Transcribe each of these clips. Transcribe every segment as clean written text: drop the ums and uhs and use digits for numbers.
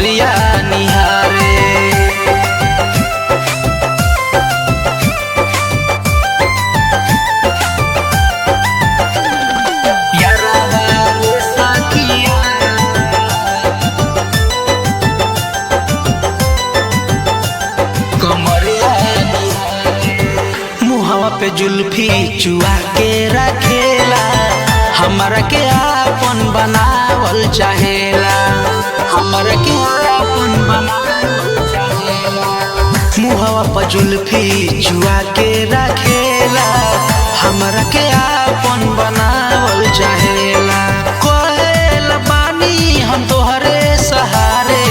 कमरिया निहारे। मुहवा पे जुल्फी चुआ के रखेला, हमरा के आपन बनावल चाहेला, हमरा के आपन बनावल चाहेला। मुहवा पे जुल्फी चुआ के रखेला, हमरा के आपन बनावल चाहेला। कहेला बानी हम तोहरे सहारे,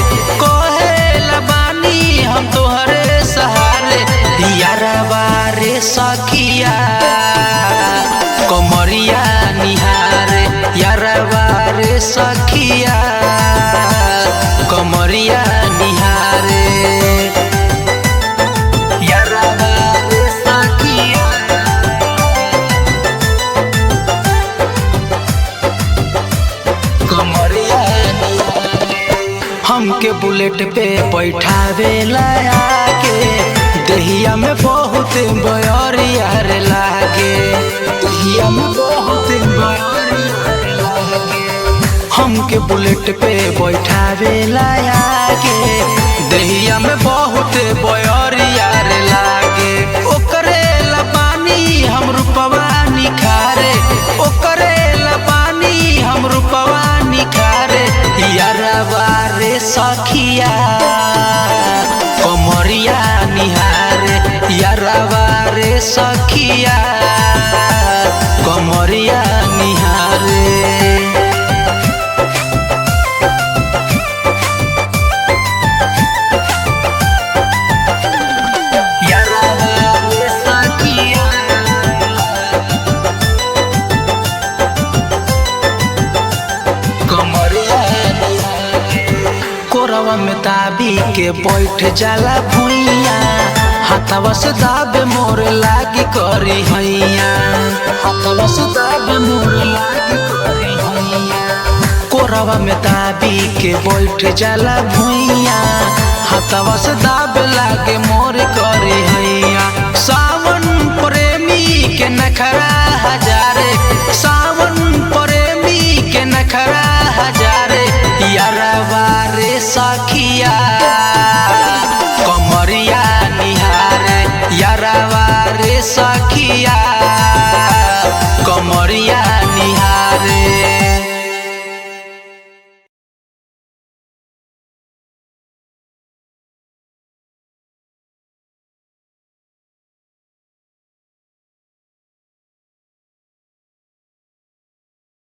कहेला बानी हम तोहरे सहारे। यारवा रे सखिया कमरिया निहारे, यारवा रे सखिया कमरिया निहारे। यारवा रे सखिया कमरिया निहारे। हमके बुलेट पे बैठावेला आके, दहिया में बहुत बयरिया रे लागे, दहिया में बहुत बयरिया रे लागे। हमके बुलेट पे बैठावेला आके, दहिया में बहुत बयरिया रे लागे। ओकरे लबानी हम रूपवा निखारे, ओकरे लबानी हम रूपवा निखारे। यारवा रे सखिया कमरिया निहारे, यारवा रे सखिया कमरिया निहारे। यारवा रे सखिया कमरिया निहारे। कोरवा में दाबी के बैठ जाला भुइया, हाथवा से दाबे मोर लागी करी हैया, हाथवा से दाबे मोर लागी करी हैया। कोरवा में दाबी के बैठ जाला भुइया, हाथवा से दाबे लागे मोर करी हैया। सावन प्रेमी के नखरा हजार